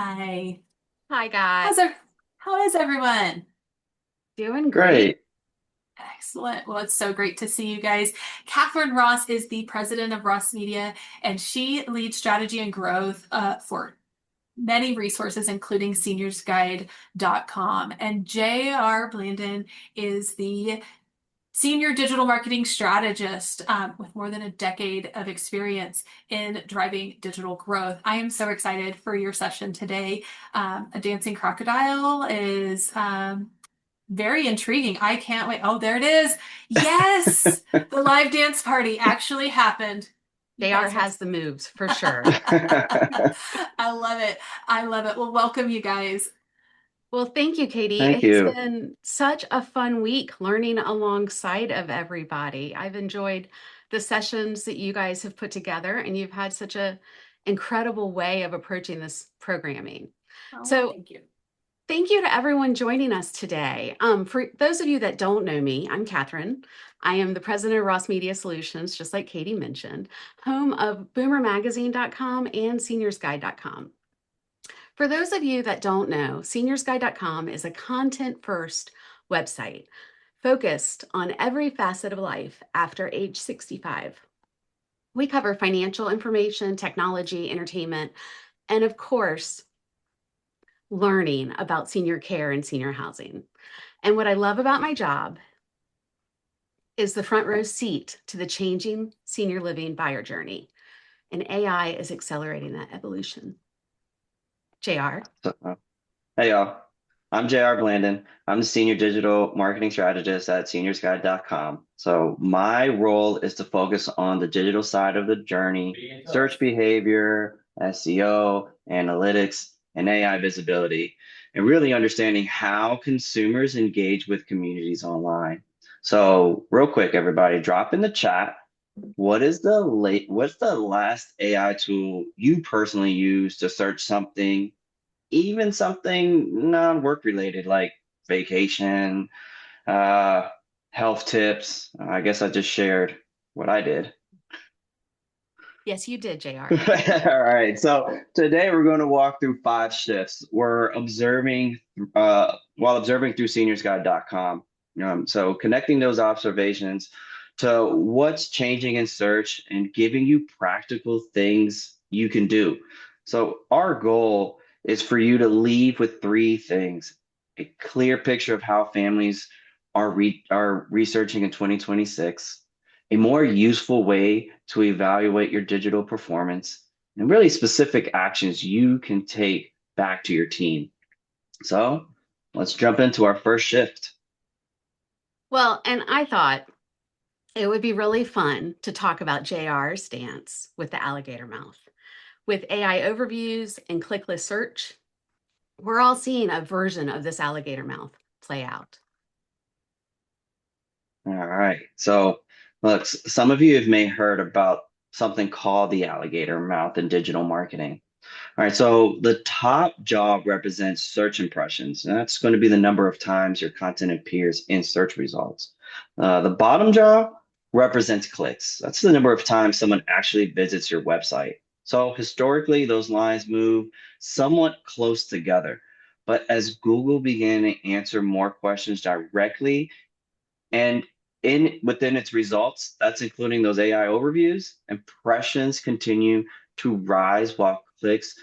Hi. Hi, guys. How's our, how is everyone? Doing great. Great. Excellent. Well, it's so great to see you guys. Catherine Ross is the president of Ross Media, and she leads strategy and growth for many resources, including SeniorsGuide.com. And J.R. Blandon is the senior digital marketing strategist with more than a decade of experience in driving digital growth. I am so excited for your session today. A dancing crocodile is very intriguing. I can't wait. Oh, there it is. Yes, the live dance party actually happened. You JR guys are. has the moves for sure. I love it. I love it. Well, welcome, you guys. Well, thank you, Katie. Thank It has you. been such a fun week learning alongside of everybody. I've enjoyed the sessions that you guys have put together, and you've had such a incredible way of approaching this programming. Oh, well, So thank you. thank you to everyone joining us today. For those of you that don't know me, I'm Katharine. I am the president of Ross Media Solutions, just like Katie mentioned, home of boomermagazine.com and seniorsguide.com. For those of you that don't know, seniorsguide.com is a content first website focused on every facet of life after age 65. We cover financial information, technology, entertainment, and of course, learning about senior care and senior housing. And what I love about my job is the front row seat to the changing senior living buyer journey. And AI is accelerating that evolution. JR. So, hey, y'all. I'm JR Blandon. I'm the senior digital marketing strategist at SeniorsGuide.com. So my role is to focus on the digital side of the journey, search behavior, SEO, analytics, and AI visibility, and really understanding how consumers engage with communities online. So real quick, everybody, drop in the chat. What's the last AI tool you personally use to search something, even something non-work related like vacation, uh, health tips? I guess I just shared what I did. Yes, you did, All JR. right. So today we're going to walk through 5 shifts. We're observing while observing through seniorsguide.com. So connecting those observations to what's changing in search and giving you practical things you can do. So our goal is for you to leave with 3 things: a clear picture of how families are researching in 2026, a more useful way to evaluate your digital performance, and really specific actions you can take back to your team. So let's jump into our first shift. Well, and I thought it would be really fun to talk about JR's dance with the alligator mouth. With AI overviews and clickless search, we're all seeing a version of this alligator mouth play out. All right. So look, some of you have may heard about something called the alligator mouth in digital marketing. All right, so the top job represents search impressions, and that's going to be the number of times your content appears in search results. The bottom job represents clicks. That's the number of times someone actually visits your website. So historically, those lines move somewhat close together. But as Google began to answer more questions directly and in within its results, that's including those AI overviews, impressions continue to rise while clicks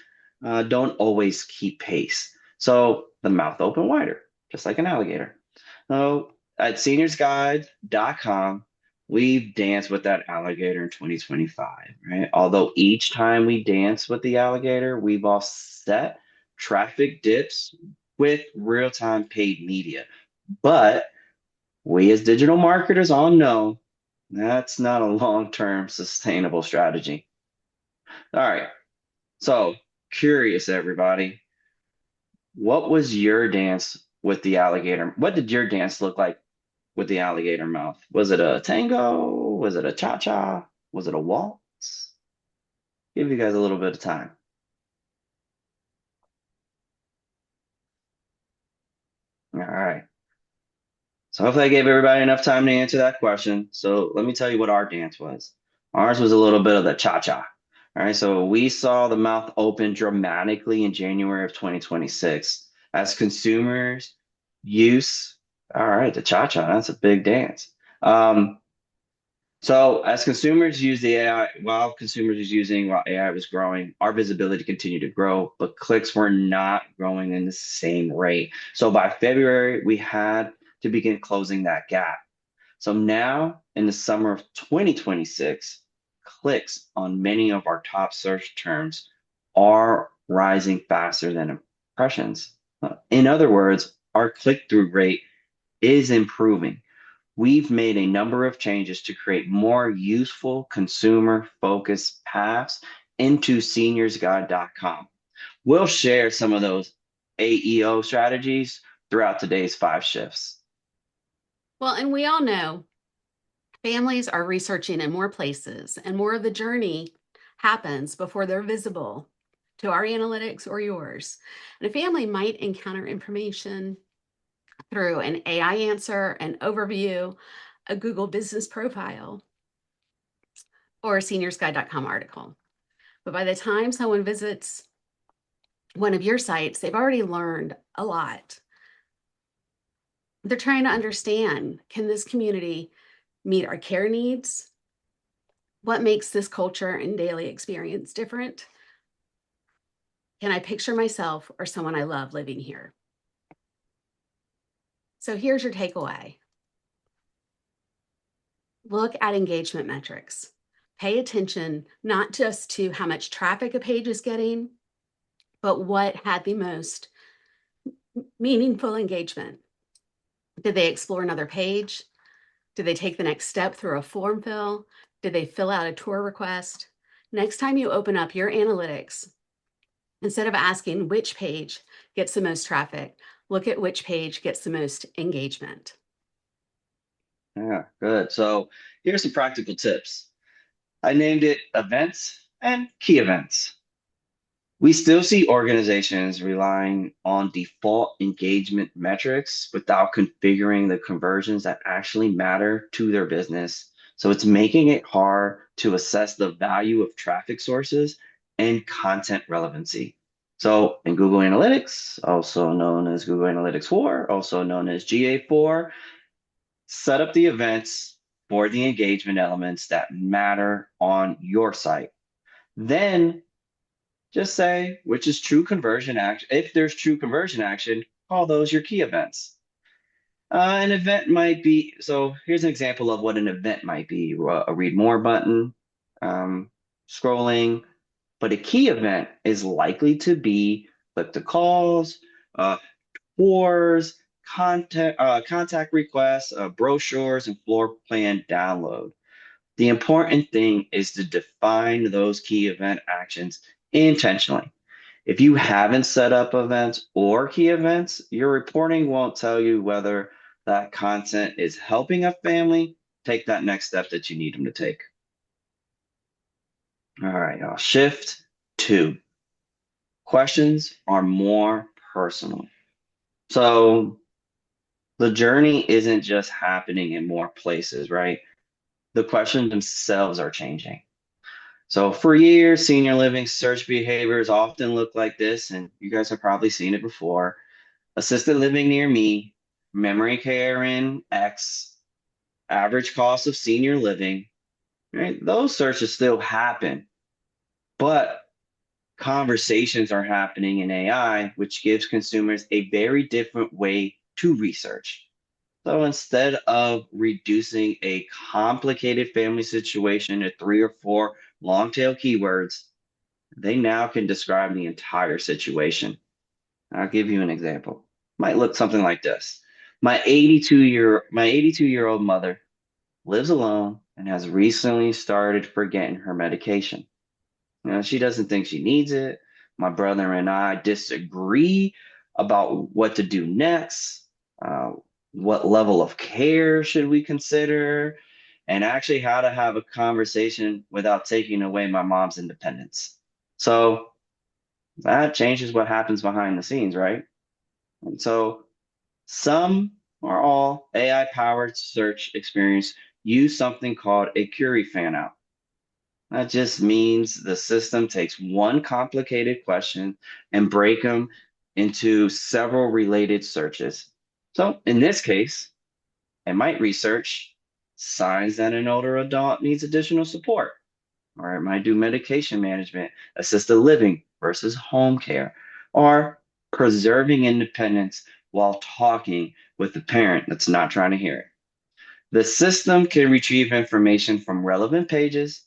don't always keep pace. So the mouth open wider, just like an alligator. So at seniorsguide.com, we've danced with that alligator in 2025, right? Although each time we dance with the alligator, we've offset traffic dips with real-time paid media. But we as digital marketers all know that's not a long-term sustainable strategy. All right. So curious, everybody, what was your dance with the alligator? What did your dance look like with the alligator mouth? Was it a tango? Was it a cha-cha? Was it a waltz? Give you guys a little bit of time. All right. So hopefully I gave everybody enough time to answer that question. So let me tell you what our dance was. Ours was a little bit of the cha-cha. All right, so we saw the mouth open dramatically in January of 2026 as consumers use, all right, the cha-cha, that's a big dance. Um, so as consumers use the AI, while consumers was using, while AI was growing, our visibility continued to grow, but clicks were not growing in the same rate. So by February, we had to begin closing that gap. So now in the summer of 2026, clicks on many of our top search terms are rising faster than impressions. In other words, our click-through rate is improving. We've made a number of changes to create more useful consumer-focused paths into SeniorsGuide.com. We'll share some of those AEO strategies throughout today's 5 shifts. Well, and we all know families are researching in more places, and more of the journey happens before they're visible to our analytics or yours. And a family might encounter information through an AI answer, an overview, a Google business profile, or a seniorsguide.com article. But by the time someone visits one of your sites, they've already learned a lot. They're trying to understand, can this community meet our care needs? What makes this culture and daily experience different? Can I picture myself or someone I love living here? So here's your takeaway. Look at engagement metrics. Pay attention not just to how much traffic a page is getting, but what had the most meaningful engagement. Did they explore another page? Did they take the next step through a form fill? Did they fill out a tour request? Next time you open up your analytics, instead of asking which page gets the most traffic, look at which page gets the most engagement. Yeah, good. So here's some practical tips. I named it events and key events. We still see organizations relying on default engagement metrics without configuring the conversions that actually matter to their business. So it's making it hard to assess the value of traffic sources and content relevancy. So in Google Analytics, also known as Google Analytics 4, also known as GA4, set up the events for the engagement elements that matter on your site. Then just say which is true conversion action. If there's true conversion action, call those your key events. An event might be, so here's an example of what an event might be, a read more button, um, scrolling, but a key event is likely to be click to calls, uh, tours, contact requests, brochures, and floor plan download. The important thing is to define those key event actions intentionally. If you haven't set up events or key events, your reporting won't tell you whether that content is helping a family take that next step that you need them to take. All right, I'll shift to questions are more personal. So the journey isn't just happening in more places, right? The questions themselves are changing. So for years, senior living search behaviors often look like this, and you guys have probably seen it before. Assisted living near me, memory care in X, average cost of senior living, right? Those searches still happen, but conversations are happening in AI, which gives consumers a very different way to research. So instead of reducing a complicated family situation to 3 or 4 long tail keywords, they now can describe the entire situation. I'll give you an example. Might look something like this. My 82-year-old mother lives alone and has recently started forgetting her medication. She doesn't think she needs it. My brother and I disagree about what to do next. What level of care should we consider? And actually how to have a conversation without taking away my mom's independence. So that changes what happens behind the scenes, right? And so some or all AI powered search experience use something called a query fan out. That just means the system takes one complicated question and break them into several related searches. So in this case, it might research signs that an older adult needs additional support, or it might do medication management, assisted living versus home care, or preserving independence while talking with the parent that's not trying to hear it. The system can retrieve information from relevant pages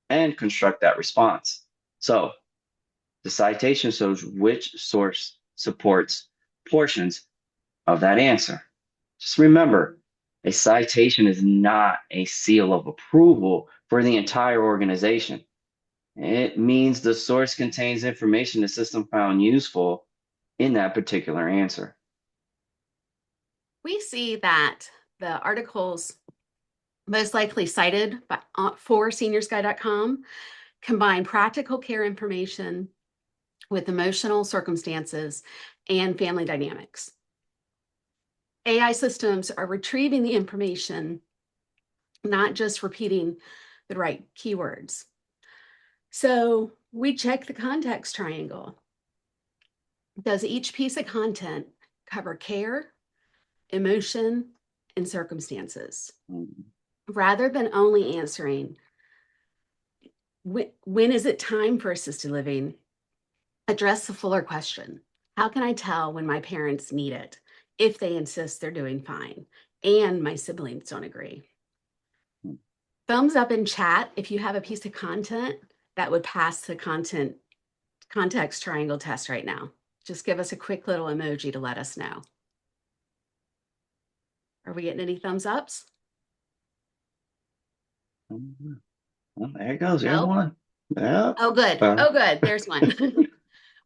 and construct that response. So the citation shows which source supports portions of that answer. Just remember, a citation is not a seal of approval for the entire organization. It means the source contains information the system found useful in that particular answer. We see that the articles most likely cited for SeniorsGuide.com combine practical care information with emotional circumstances and family dynamics. AI systems are retrieving the information, not just repeating the right keywords. So we check the context triangle. Does each piece of content cover care, emotion, and circumstances? Rather than only answering, when is it time for assisted living? Address the fuller question. How can I tell when my parents need it, if they insist they're doing fine, and my siblings don't agree? Thumbs up in chat if you have a piece of content that would pass the context triangle test right now. Just give us a quick little emoji to let us know. Are we getting any thumbs ups? Well, there it goes. There's Nope. one. Yeah. Oh, good. Oh, good. There's one.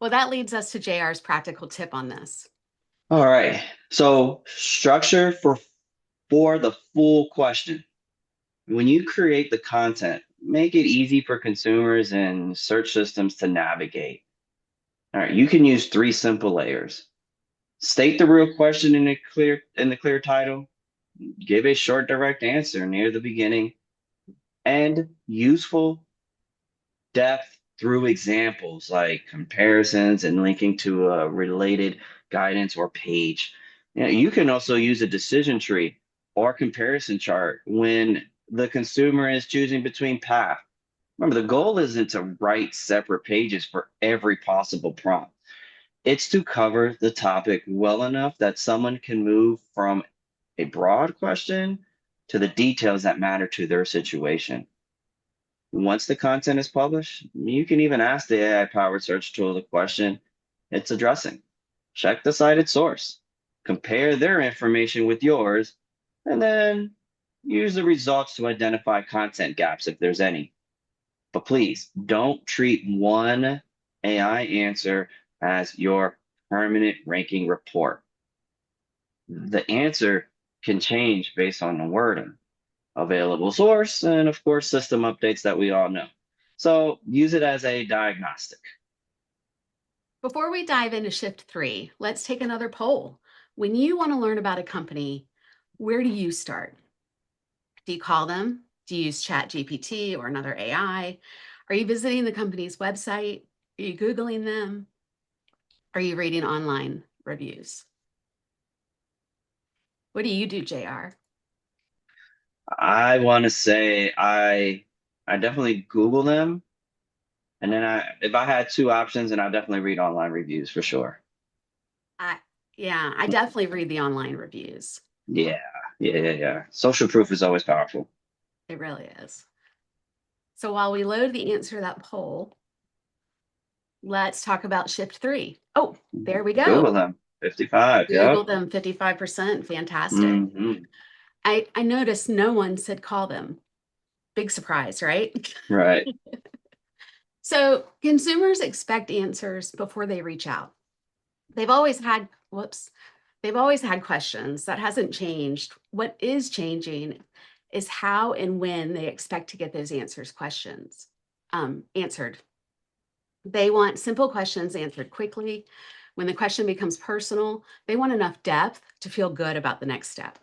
Well, that leads us to JR's practical tip on this. All right. So structure for the full question. When you create the content, make it easy for consumers and search systems to navigate. All right, you can use three simple layers. State the real question in the clear title, give a short direct answer near the beginning, and useful depth through examples like comparisons and linking to a related guidance or page. You can also use a decision tree or comparison chart when the consumer is choosing between paths. Remember, the goal isn't to write separate pages for every possible prompt. It's to cover the topic well enough that someone can move from a broad question to the details that matter to their situation. Once the content is published, you can even ask the AI-powered search tool the question it's addressing. Check the cited source, compare their information with yours, and then use the results to identify content gaps if there's any. But please don't treat one AI answer as your permanent ranking report. The answer can change based on the wording, available source, and of course, system updates that we all know. So use it as a diagnostic. Before we dive into shift 3, let's take another poll. When you want to learn about a company, where do you start? Do you call them? Do you use ChatGPT or another AI? Are you visiting the company's website? Are you Googling them? Are you reading online reviews? What do you do, JR? I want to say I definitely Google them, and then if I had two options, then I'd definitely read online reviews for sure. I definitely read the online reviews. Yeah. Social proof is always powerful. It really is. So while we load the answer to that poll, let's talk about shift 3. Oh, there we go. Google them. 55. Google them 55%. Fantastic. Mm-hmm. I noticed no one said call them. Big surprise, right? Right. So consumers expect answers before they reach out. They've always had questions. That hasn't changed. What is changing is how and when they expect to get those questions answered. They want simple questions answered quickly. When the question becomes personal, they want enough depth to feel good about the next step.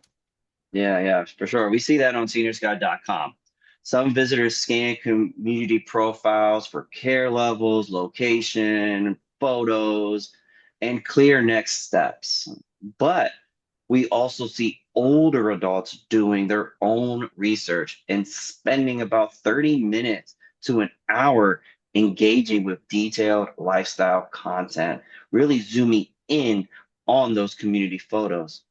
Yeah, for sure. We see that on SeniorsGuide.com. Some visitors scan community profiles for care levels, location, photos, and clear next steps. But we also see older adults doing their own research and spending about 30 minutes to an hour engaging with detailed lifestyle content, really zooming in on those community photos.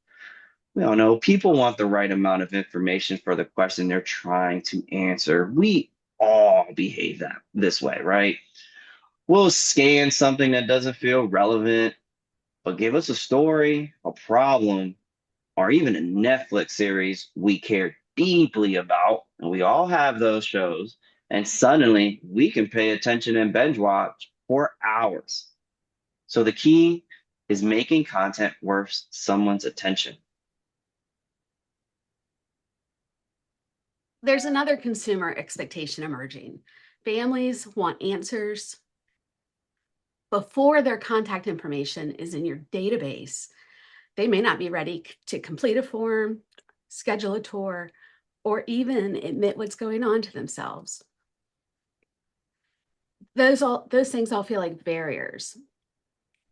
We all know people want the right amount of information for the question they're trying to answer. We all behave that this way, right? We'll scan something that doesn't feel relevant, but give us a story, a problem, or even a Netflix series we care deeply about. And we all have those shows. And suddenly we can pay attention and binge watch for hours. So the key is making content worth someone's attention. There's another consumer expectation emerging. Families want answers before their contact information is in your database. They may not be ready to complete a form, schedule a tour, or even admit what's going on to themselves. Those things all feel like barriers.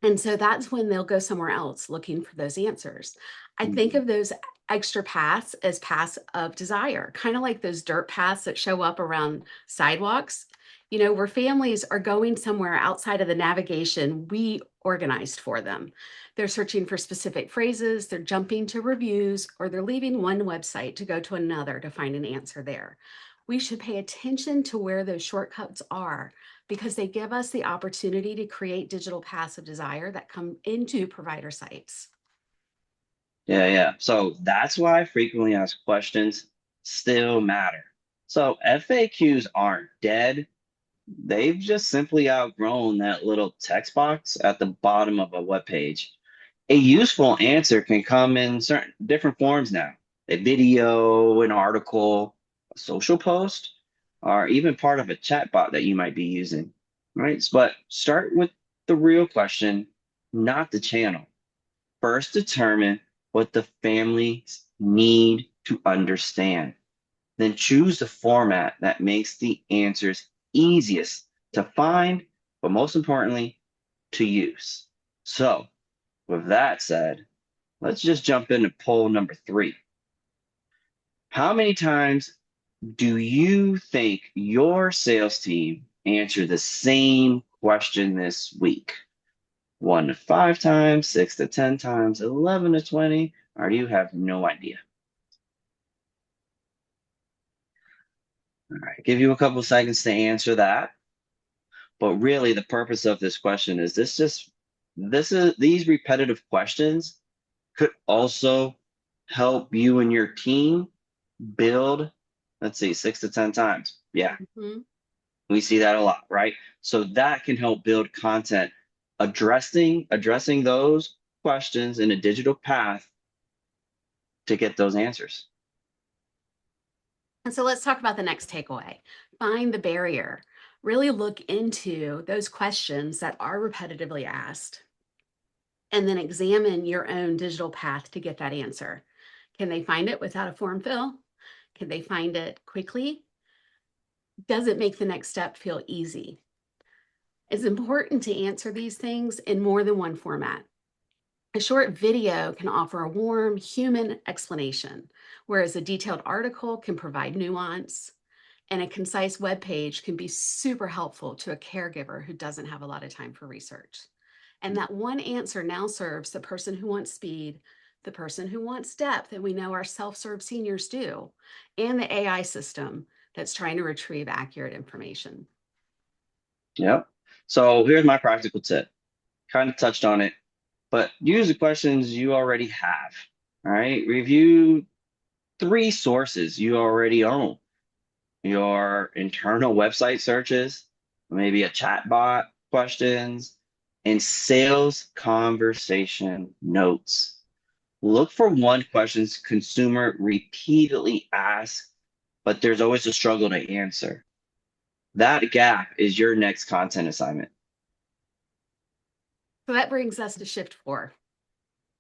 And so that's when they'll go somewhere else looking for those answers. I think of those extra paths as paths of desire, kind of like those dirt paths that show up around sidewalks, where families are going somewhere outside of the navigation we organized for them. They're searching for specific phrases, they're jumping to reviews, or they're leaving one website to go to another to find an answer there. We should pay attention to where those shortcuts are, because they give us the opportunity to create digital paths of desire that come into provider sites. Yeah. So that's why frequently asked questions still matter. So FAQs aren't dead. They've just simply outgrown that little text box at the bottom of a web page. A useful answer can come in certain different forms now. A video, an article, a social post, or even part of a chatbot that you might be using, right? But start with the real question, not the channel. First, determine what the families need to understand. Then choose the format that makes the answers easiest to find, but most importantly, to use. So, with that said, let's just jump into poll number 3. How many times do you think your sales team answered the same question this week? 1 to 5 times, 6 to 10 times, 11 to 20, or do you have no idea? All right, give you a couple seconds to answer that. But really, the purpose of this question is these repetitive questions could also help you and your team build, let's see, 6 to 10 times. Yeah, we see that a lot, right? So that can help build content addressing those questions in a digital path to get those answers. And so let's talk about the next takeaway. Find the barrier. Really look into those questions that are repetitively asked, and then examine your own digital path to get that answer. Can they find it without a form fill? Can they find it quickly? Does it make the next step feel easy? It's important to answer these things in more than one format. A short video can offer a warm, human explanation, whereas a detailed article can provide nuance, and a concise web page can be super helpful to a caregiver who doesn't have a lot of time for research. And that one answer now serves the person who wants speed, the person who wants depth, and we know our self-serve seniors do, and the AI system that's trying to retrieve accurate information. Yep. So here's my practical tip. Kind of touched on it, but use the questions you already have. All right. Review 3 sources you already own. Your internal website searches, maybe a chatbot questions, and sales conversation notes. Look for one questions consumer repeatedly asks, but there's always a struggle to answer. That gap is your next content assignment. So that brings us to shift 4.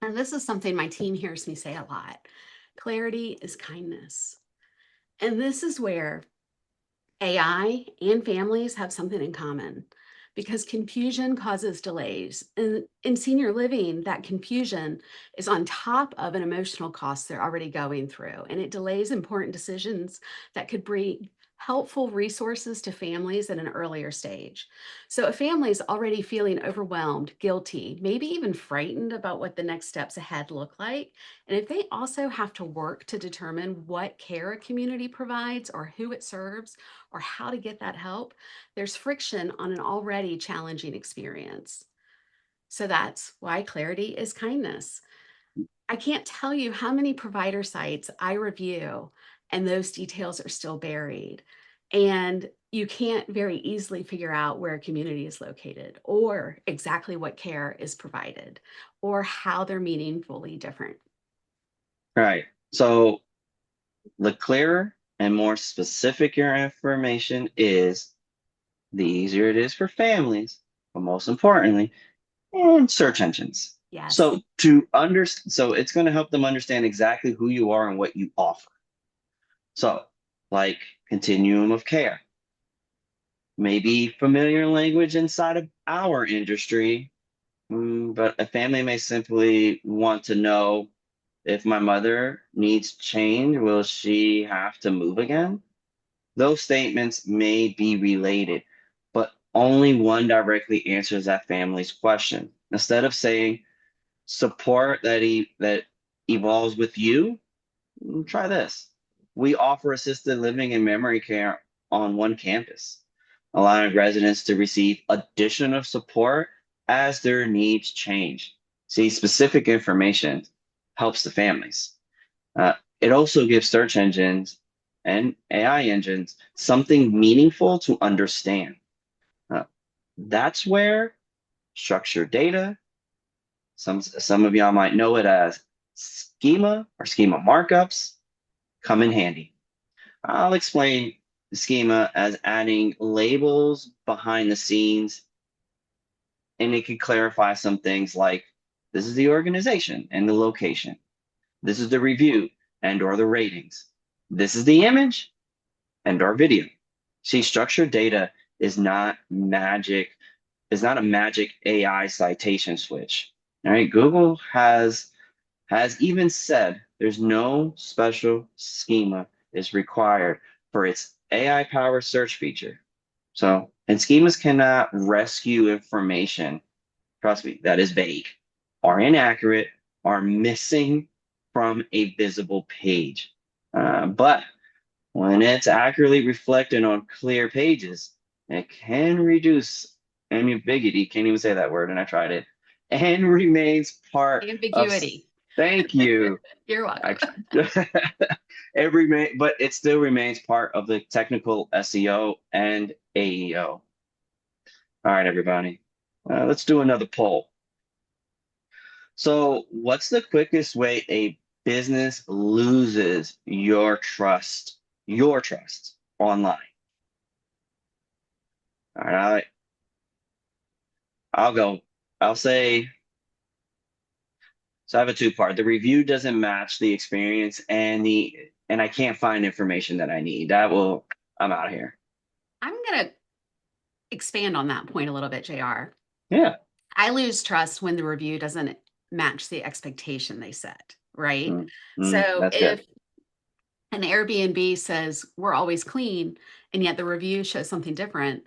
And this is something my team hears me say a lot. Clarity is kindness. And this is where AI and families have something in common because confusion causes delays. And in senior living, that confusion is on top of an emotional cost they're already going through, and it delays important decisions that could bring helpful resources to families at an earlier stage. So, a family is already feeling overwhelmed, guilty, maybe even frightened about what the next steps ahead look like. And if they also have to work to determine what care a community provides or who it serves, or how to get that help, there's friction on an already challenging experience. So that's why clarity is kindness. I can't tell you how many provider sites I review and those details are still buried. And you can't very easily figure out where a community is located or exactly what care is provided or how they're meaningfully different. Right. So the clearer and more specific your information is, the easier it is for families, but most importantly, and search engines. Yes. So it's going to help them understand exactly who you are and what you offer. So, like continuum of care, maybe familiar language inside of our industry, but a family may simply want to know, if my mother needs change, will she have to move again? Those statements may be related, but only one directly answers that family's question. Instead of saying support that evolves with you, try this. We offer assisted living and memory care on one campus, allowing residents to receive additional support as their needs change. See, specific information helps the families. It also gives search engines and AI engines something meaningful to understand. Uh, that's where structured data, some of y'all might know it as schema or schema markups, come in handy. I'll explain the schema as adding labels behind the scenes, and it could clarify some things like this is the organization and the location. This is the review and or the ratings. This is the image and or video. See, structured data is not magic, is not a magic AI citation switch. All right, Google has even said there's no special schema is required for its AI powered search feature. So, and schemas cannot rescue information, trust me, that is vague, are inaccurate, are missing from a visible page. But when it's accurately reflected on clear pages, it can reduce ambiguity, can't even say that word, and I tried it, and remains part of, Ambiguity. thank you. You're I, welcome. but it still remains part of the technical SEO and AEO. All right, everybody. Let's do another poll. So, what's the quickest way a business loses your trust online? All right, I'll go. I'll say, so I have a two-part. The review doesn't match the experience and I can't find information that I need. I'm out of here. I'm going to expand on that point a little bit, JR. Yeah. I lose trust when the review doesn't match the expectation they set, right? So That's good. if an Airbnb says we're always clean and yet the review shows something different,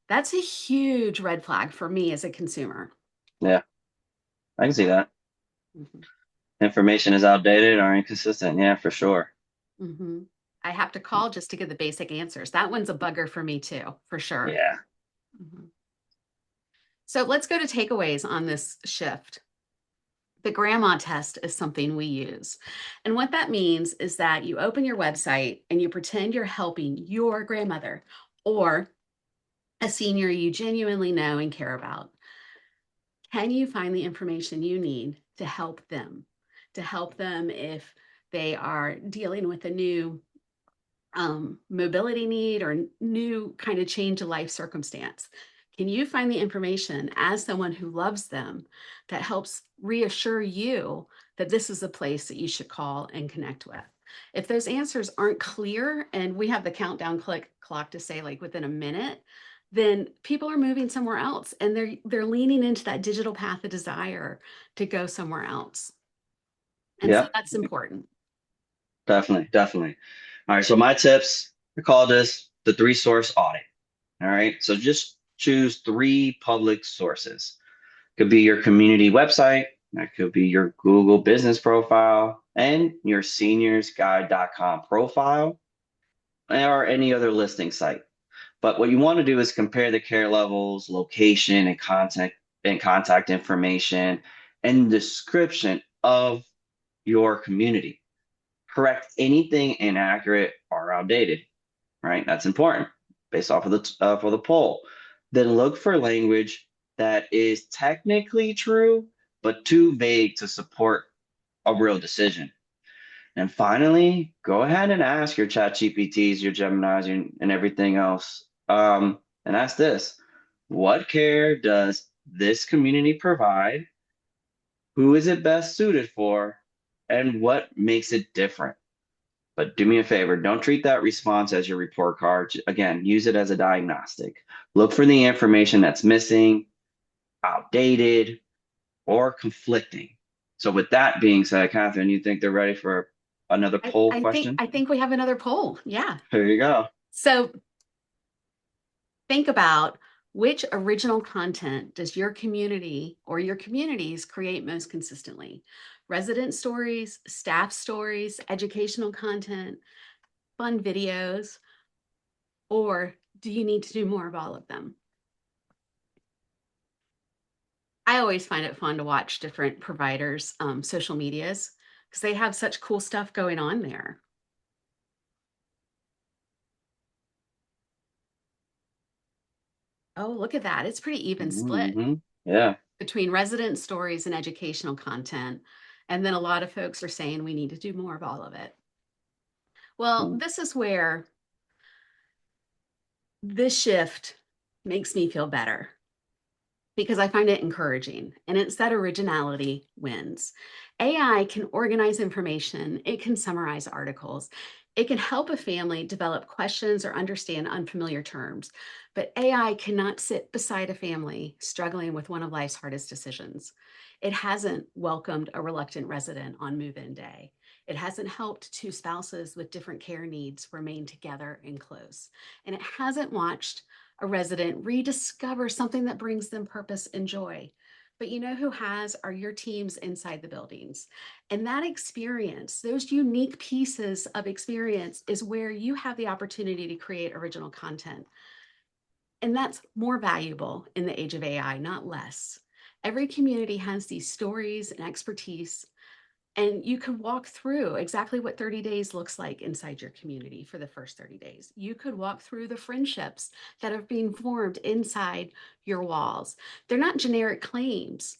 that's a huge red flag for me as a consumer. Yeah, I can see that. Mhm. Information is outdated or inconsistent. Yeah, for sure. Mhm. I have to call just to get the basic answers. That one's a bugger for me too, for sure. Yeah. Mhm. So let's go to takeaways on this shift. The grandma test is something we use. And what that means is that you open your website and you pretend you're helping your grandmother or a senior you genuinely know and care about. Can you find the information you need to help them? To help them if they are dealing with a new mobility need or new kind of change of life circumstance? Can you find the information as someone who loves them that helps reassure you that this is a place that you should call and connect with? If those answers aren't clear and we have the countdown clock to say like within a minute, then people are moving somewhere else and they're leaning into that digital path of desire to go somewhere else. And so Yeah, that's important. definitely, definitely. All right, so my tips, I call this the three source audit. All right, so just choose three public sources. Could be your community website, that could be your Google business profile, and your seniorsguide.com profile, or any other listing site. But what you want to do is compare the care levels, location, and contact information and description of your community. Correct anything inaccurate or outdated, right? That's important based off of the for the poll. Then look for language that is technically true, but too vague to support a real decision. And finally, go ahead and ask your chat GPTs, your Geminis, and everything else. And ask this, what care does this community provide? Who is it best suited for? And what makes it different? But do me a favor, don't treat that response as your report card. Again, use it as a diagnostic. Look for the information that's missing, outdated, or conflicting. So with that being said, Catherine, you think they're ready for another I, poll I think question? I think we have another poll. Yeah. Here you go. So think about which original content does your community or your communities create most consistently? Resident stories, staff stories, educational content, fun videos, or do you need to do more of all of them? I always find it fun to watch different providers' social medias because they have such cool stuff going on there. Oh, look at that. It's pretty even split Hmm. Yeah. between resident stories and educational content. And then a lot of folks are saying we need to do more of all of it. Well, Mm. this is where this shift makes me feel better because I find it encouraging and it's that originality wins. AI can organize information, it can summarize articles, it can help a family develop questions or understand unfamiliar terms. But AI cannot sit beside a family struggling with one of life's hardest decisions. It hasn't welcomed a reluctant resident on move in day. It hasn't helped two spouses with different care needs remain together and close. And it hasn't watched a resident rediscover something that brings them purpose and joy. But you know who has are your teams inside the buildings. And that experience, those unique pieces of experience, is where you have the opportunity to create original content. And that's more valuable in the age of AI, not less. Every community has these stories and expertise, and you could walk through exactly what 30 days looks like inside your community for the first 30 days. You could walk through the friendships that are being formed inside your walls. They're not generic claims,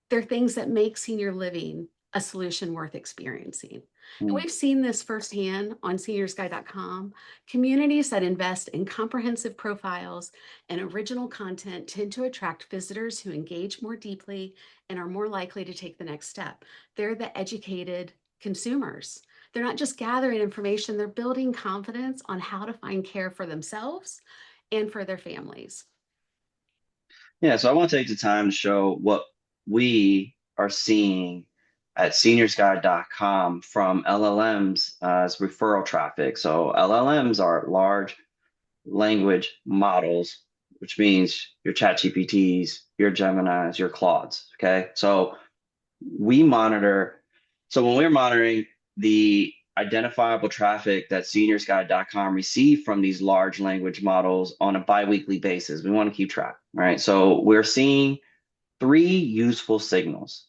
they're things that make senior living a solution worth experiencing. And Mm. we've seen this firsthand on seniorsguide.com. Communities that invest in comprehensive profiles and original content tend to attract visitors who engage more deeply and are more likely to take the next step. They're the educated consumers. They're not just gathering information, they're building confidence on how to find care for themselves and for their families. Yeah, so I want to take the time to show what we are seeing at seniorsguide.com from LLMs as referral traffic. So LLMs are large language models, which means your ChatGPTs, your Geminis, your Claudes. Okay. So we monitor, so when we're monitoring the identifiable traffic that seniorsguide.com receive from these large language models on a biweekly basis, we want to keep track, right? So we're seeing three useful signals.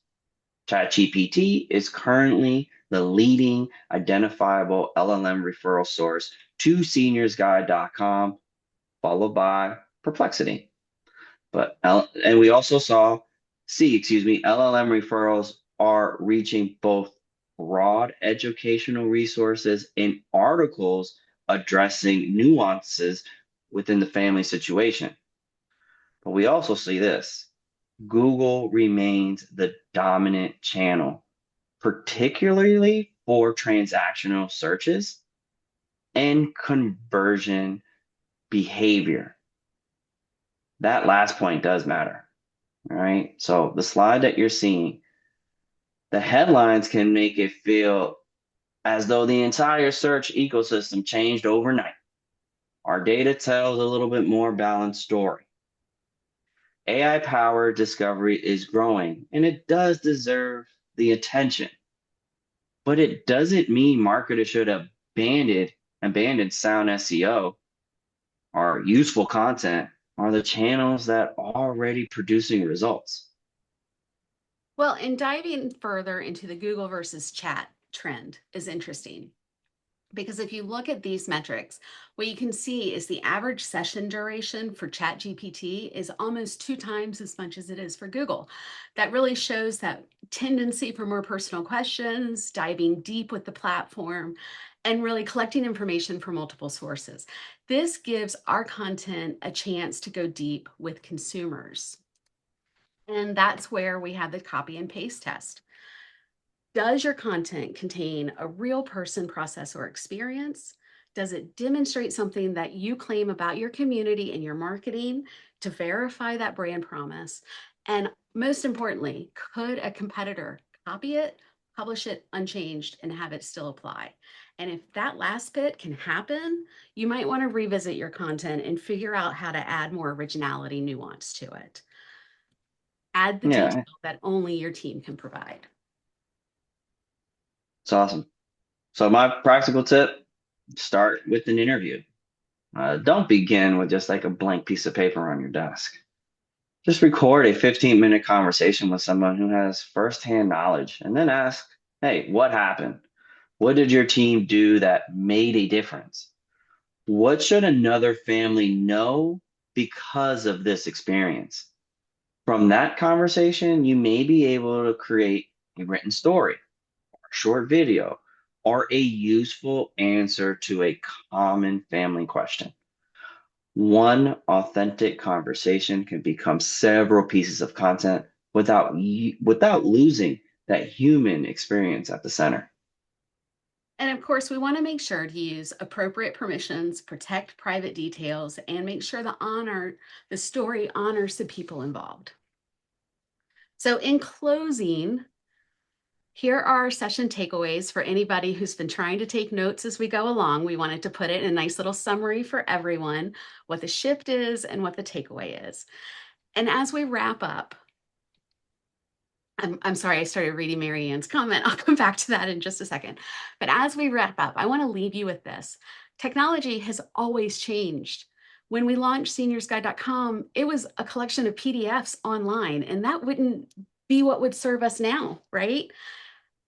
ChatGPT is currently the leading identifiable LLM referral source to seniorsguide.com, followed by Perplexity. And we also LLM referrals are reaching both broad educational resources and articles addressing nuances within the family situation. But we also see this. Google remains the dominant channel, particularly for transactional searches and conversion behavior. That last point does matter, all right? So the slide that you're seeing, the headlines can make it feel as though the entire search ecosystem changed overnight. Our data tells a little bit more balanced story. AI-powered discovery is growing, and it does deserve the attention, but it doesn't mean marketers should abandon sound SEO or useful content or the channels that are already producing results. Well, and diving further into the Google versus chat trend is interesting. Because if you look at these metrics, what you can see is the average session duration for ChatGPT is almost 2 times as much as it is for Google. That really shows that tendency for more personal questions, diving deep with the platform, and really collecting information from multiple sources. This gives our content a chance to go deep with consumers. And that's where we have the copy and paste test. Does your content contain a real person, process, or experience? Does it demonstrate something that you claim about your community and your marketing to verify that brand promise? And most importantly, could a competitor copy it, publish it unchanged, and have it still apply? And if that last bit can happen, you might want to revisit your content and figure out how to add more originality, nuance to it. Add the Yeah, detail that only your team can provide. it's awesome. So my practical tip, start with an interview. Don't begin with just like a blank piece of paper on your desk. Just record a 15-minute conversation with someone who has firsthand knowledge and then ask, hey, what happened? What did your team do that made a difference? What should another family know because of this experience? From that conversation, you may be able to create a written story, a short video, or a useful answer to a common family question. One authentic conversation can become several pieces of content without losing that human experience at the center. And of course, we want to make sure to use appropriate permissions, protect private details, and make sure the story honors the people involved. So in closing, here are our session takeaways for anybody who's been trying to take notes as we go along. We wanted to put it in a nice little summary for everyone, what the shift is and what the takeaway is. And as we wrap up, I'm sorry, I started reading Mary Ann's comment. I'll come back to that in just a second. But as we wrap up, I want to leave you with this. Technology has always changed. When we launched SeniorsGuide.com, it was a collection of PDFs online, and that wouldn't be what would serve us now, right?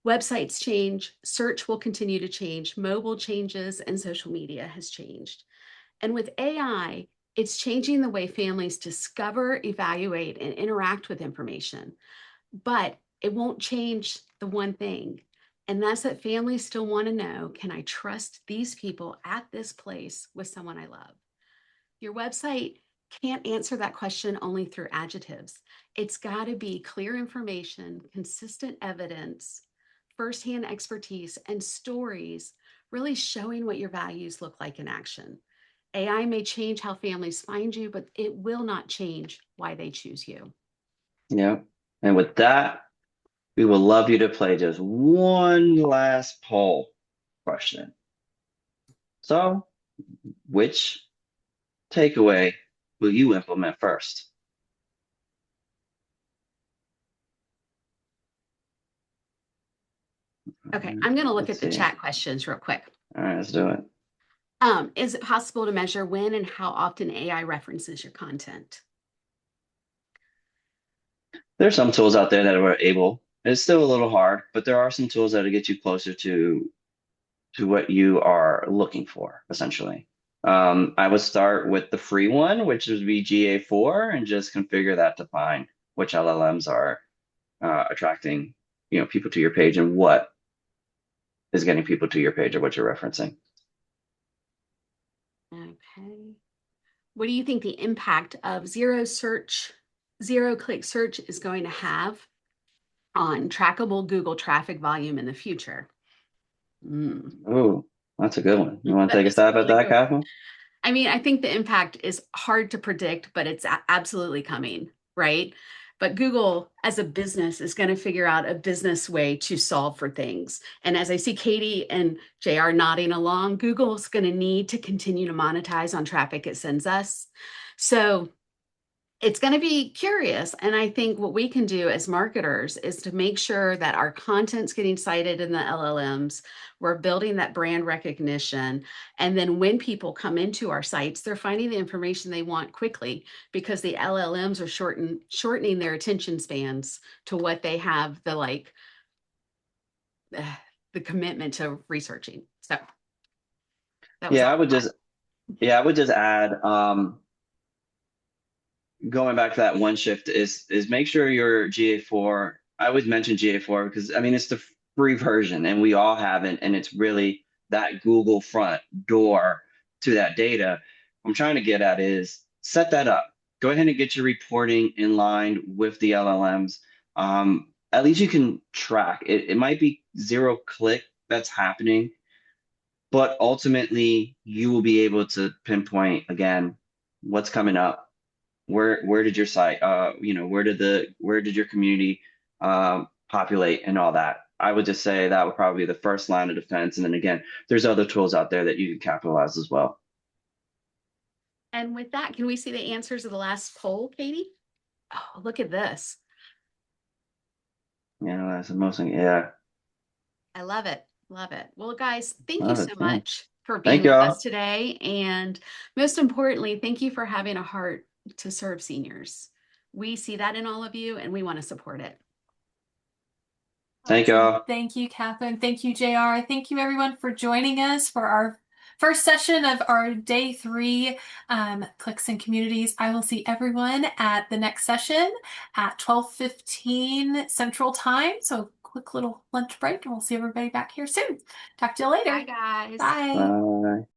Websites change, search will continue to change, mobile changes, and social media has changed. And with AI, it's changing the way families discover, evaluate, and interact with information. But it won't change the one thing, and that's that families still want to know, can I trust these people at this place with someone I love? Your website can't answer that question only through adjectives. It's got to be clear information, consistent evidence, firsthand expertise, and stories really showing what your values look like in action. AI may change how families find you, but it will not change why they choose you. Yeah. And with that, we would love you to play just one last poll question. So, which takeaway will you implement first? Okay, I'm going to look Let's at the see. chat questions real quick. All right, let's do it. Is it possible to measure when and how often AI references your content? There's some tools out there that are able. It's still a little hard, but there are some tools that'll get you closer to what you are looking for, essentially. I would start with the free one, which would be GA4, and just configure that to find which LLMs are attracting, people to your page and what is getting people to your page or what you're referencing. Okay. What do you think the impact of zero-click search is going to have on trackable Google traffic volume in the future? Mm. Ooh, that's a good one. You want to That take a is a stab at really that, good one. Catherine? I mean, I think the impact is hard to predict, but it's absolutely coming, right? But Google as a business is going to figure out a business way to solve for things. And as I see Katie and JR nodding along, Google's going to need to continue to monetize on traffic it sends us. So it's going to be curious. And I think what we can do as marketers is to make sure that our content's getting cited in the LLMs. We're building that brand recognition. And then when people come into our sites, they're finding the information they want quickly because the LLMs are shortening their attention spans to what they have the commitment to researching. So that was Yeah, all. I would just yeah, I would just add, going back to that one shift is make sure your GA4. I would mention GA4 because I mean it's the free version and we all have it, and it's really that Google front door to that data. What I'm trying to get at is set that up. Go ahead and get your reporting in line with the LLMs. At least you can track it. It might be zero click that's happening, but ultimately you will be able to pinpoint again what's coming up. Where did your site where did your community populate and all that. I would just say that would probably be the first line of defense, and then again there's other tools out there that you can capitalize as well. And with that, can we see the answers of the last poll, Katie? Oh, look at this. Yeah, that's the most thing. Yeah, I love it. Love it. Well, guys, thank you love so it. Yeah, much for being thank with us y'all. today. And most importantly, thank you for having a heart to serve seniors. We see that in all of you and we want to support it. Thank Awesome. y'all. Thank you, Catherine. Thank you, JR. Thank you, everyone, for joining us for our first session of our day 3 clicks and communities. I will see everyone at the next session at 12:15 Central Time. So quick little lunch break, and we'll see everybody back here soon. Talk to you Bye, later. guys. Bye. Bye.